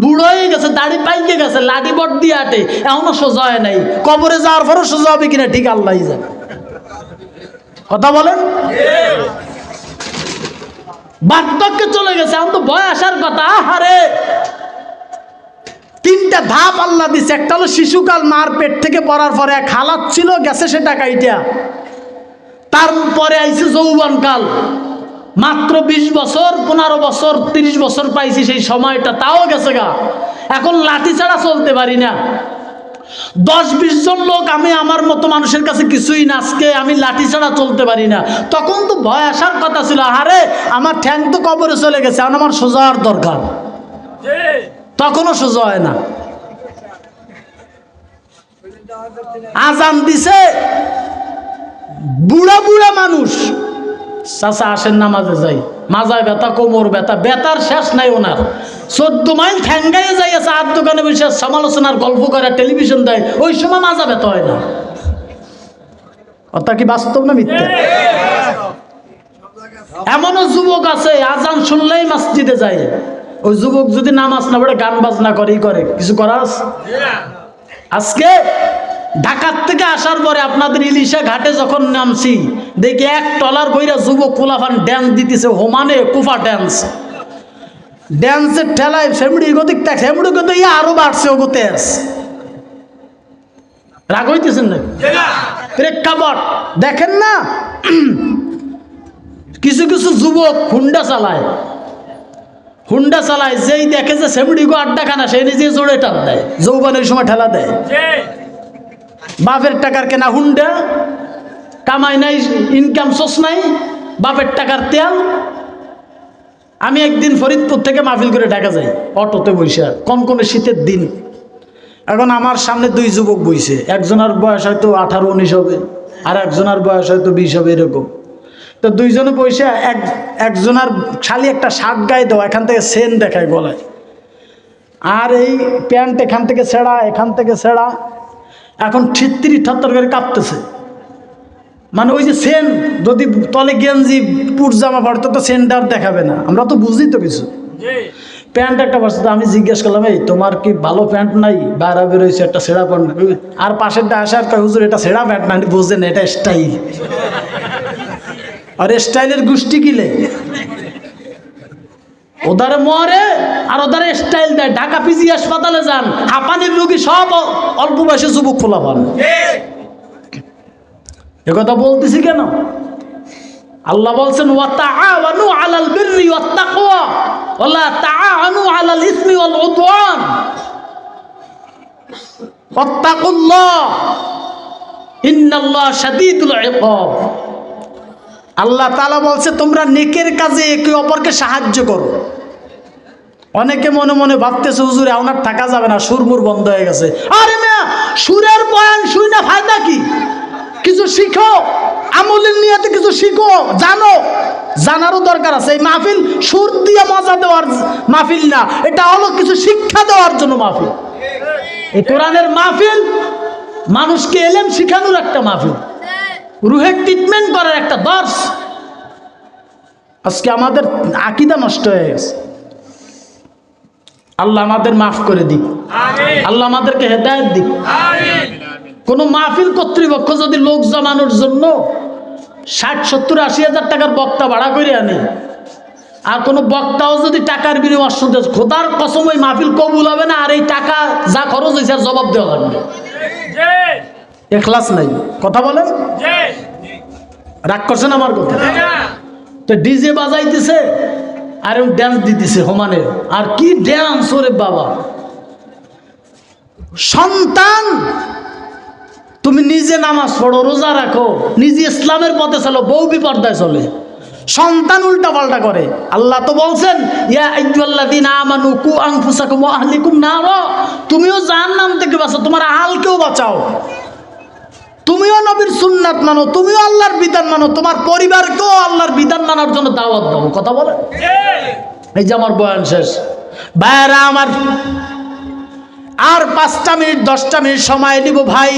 বুড়ো হয়ে গেছে, দাড়ি পাইকে গেছে, লাঠি বট দিয়ে আটে, এখনো সোজা হয় নাই। কবরে যাওয়ার পরও সোজা হবে কিনা ঠিক আল্লাহই জানে। কথা বলেন। বার্ধক্যে চলে গেছে, এখন তো ভয় আসার কথা। আহারে, তিনটা ধাপ আল্লাহ দিছে। একটা হলো শিশুকাল, মার পেট থেকে পড়ার পরে এক হালাত ছিল, গেছে সেটা কাইটা। তারপরে আইছে যৌবনকাল, মাত্র 20 বছর 15 বছর 30 বছর পাইছি, সেই সময়টা তাও গেছে গা। এখন লাঠি ছাড়া চলতে পারি না। 10-20 জন লোক, আমি আমার মতো মানুষের কাছে কিছুই না, আজকে আমি লাঠি ছাড়া চলতে পারি না। তখন তো ভয় আসার কথা ছিল, আরে আমার ঠ্যাং তো কবরে চলে গেছে, এখন আমার সোজা হওয়ার দরকার। তখনও সোজা হয় না। আজান দিছে, বুড়া বুড়া মানুষ, চাচা আসেন নামাজে যাই, মাজায় ব্যথা, কোমর ব্যথা, ব্যথার শেষ নাই ওনার। 14 মাইল ঠ্যাঙ্গাইয়ে যাইয়া চার দোকানে বসে সমালোচনার গল্প করে, টেলিভিশন দেয়, ওই সময় মাজা ব্যথা হয় না। কথা কি বাস্তব না মিথ্যা? এমনও যুবক আছে, আজান শুনলেই মসজিদে যায়। ওই যুবক যদি নামাজ না পড়ে গান বাজনা করেই করে, কিছু করার আছে? আজকে ঢাকার থেকে আসার পরে আপনাদের ইলিশা ঘাটে যখন নামছি, দেখি এক টলার বইরা যুবক পোলাফান ড্যান্স দিতেছে, হোমানে কুফা ড্যান্স। ড্যান্সের ঠেলায় ফ্যামিলি গতিক ট্যাক্স, ফ্যামিলি গতি আরো বাড়ছে ওগোতে। রাগ হইতেছেন না? প্রেক্ষাপট দেখেন না, কিছু কিছু যুবক হুন্ডা চালায়, হুন্ডা চালায়, যেই দেখে যে সেমডিগো আড্ডাখানা, সেই নিজে জোরে টান দেয়, যৌবনের সময় ঠেলা দেয়। বাপের টাকার কেনা হুন্ডা, কামাই নাই, ইনকাম সোর্স নাই, বাপের টাকার তেল। আমি একদিন ফরিদপুর থেকে মাহফিল করে ঢাকা যাই, অটোতে বসে, কনকনে শীতের দিন। এখন আমার সামনে 2 যুবক বইছে, একজনের বয়স হয়তো 18-19 হবে, আর একজনের বয়স হয়তো 20 হবে, এরকম। তো 2 জনে বসে, একজনের খালি একটা শার্ট গায়ে দেওয়া, এখান থেকে সেন দেখায় গলায়, আর এই প্যান্ট এখান থেকে ছেঁড়া, এখান থেকে ছেঁড়া। এখন ঠিত্তিরি ঠাত্তর করে কাঁপতেছে, মানে ওই যে সেন, যদি তলে গেঞ্জি পুট জামা পড়তো তো সেনটা আর দেখাবে না, আমরা তো বুঝি তো কিছু। প্যান্ট একটা বসে, আমি জিজ্ঞেস করলাম, এই তোমার কি ভালো প্যান্ট নাই? বাইরে বেরোইছে একটা ছেঁড়া প্যান্ট। আর পাশেরটা আসে আর কয়, হুজুর এটা ছেঁড়া প্যান্ট না, বুঝছেন এটা স্টাইল। আর স্টাইলের গোষ্ঠী কিলে, ওদারে মরে আর ওদারে স্টাইল দেয়। ঢাকা পিজি হাসপাতালে যান, হাঁপানির রোগী সব অল্প বয়সে যুবক খোলা পান। একথা বলতেছি কেন? আল্লাহ বলছেন, ওয়া তাআওয়ানু আলাল বিররি ওয়াত তাকওয়া ওয়া লা তাআওয়ানু আলাল ইসমি ওয়াল উদওয়ান ওয়াত্তাকুল্লাহ ইন্নাল্লাহা শাদীদুল ইকাব। আল্লাহ তাআলা বলছে, তোমরা নেকের কাজে একে অপরকে সাহায্য করো। অনেকে মনে মনে ভাবতেছে, হুজুর আপনার থাকা যাবে না, সুরমুর বন্ধ হয়ে গেছে। আরে মিয়া, সুরের বয়ান শুই না ফায়দা কি? কিছু শিখো, আমলের নিয়তে কিছু শিখো, জানো, জানারও দরকার আছে। এই মাহফিল সুর দিয়ে মজা দেওয়ার মাহফিল না, এটা হলো কিছু শিক্ষা দেওয়ার জন্য মাহফিল। এই কোরআনের মাহফিল মানুষকে এলেম শিখানোর একটা মাহফিল, রুহের ট্রিটমেন্ট করার একটা দর্শ। আজকে আমাদের আকীদা নষ্ট হয়ে গেছে। আল্লাহ আমাদের মাফ করে দিক, আল্লাহ আমাদেরকে হেদায়েত দিক। কোন মাহফিল কর্তৃপক্ষ যদি লোক জমানোর জন্য 60-70-80 হাজার টাকার বক্তা ভাড়া করে আনে, আর কোনো বক্তাও যদি টাকার বিনিময়ে শুনতে, খোদার কসম ওই মাহফিল কবুল হবে না। আর এই টাকা যা খরচ হয়েছে আর জবাব দেওয়া লাগবে। এখলাস নাই। কথা বলেন, রাগ করছেন আমার কথা? তো ডিজে বাজাইতেছে আর ড্যান্স দিতেছে হোমানের, আর কি ড্যান্স ওরে বাবা। সন্তান, তুমি নিজে নামাজ পড়ো, রোজা রাখো, নিজে ইসলামের পথে চলো, বউ বিপর্দায় চলে, সন্তান উল্টা পাল্টা করে। আল্লাহ তো বলছেন, ইয়া আইয়ুহাল্লাযীনা আমানু কু আনফুসাকুম ওয়া আহলিকুম নারা, তুমিও জাহান্নাম থেকে বাঁচো, তোমার আহলকেও বাঁচাও। তুমিও নবীর সুন্নাত মানো, তুমিও আল্লাহর বিধান মানো, তোমার পরিবারকেও আল্লাহর বিধান মানার জন্য দাওয়াত দাও। কথা বলে, এই যে আমার বয়ান শেষ। ভাইরা আমার, আর 5টা মিনিট 10টা মিনিট সময় নিব ভাই।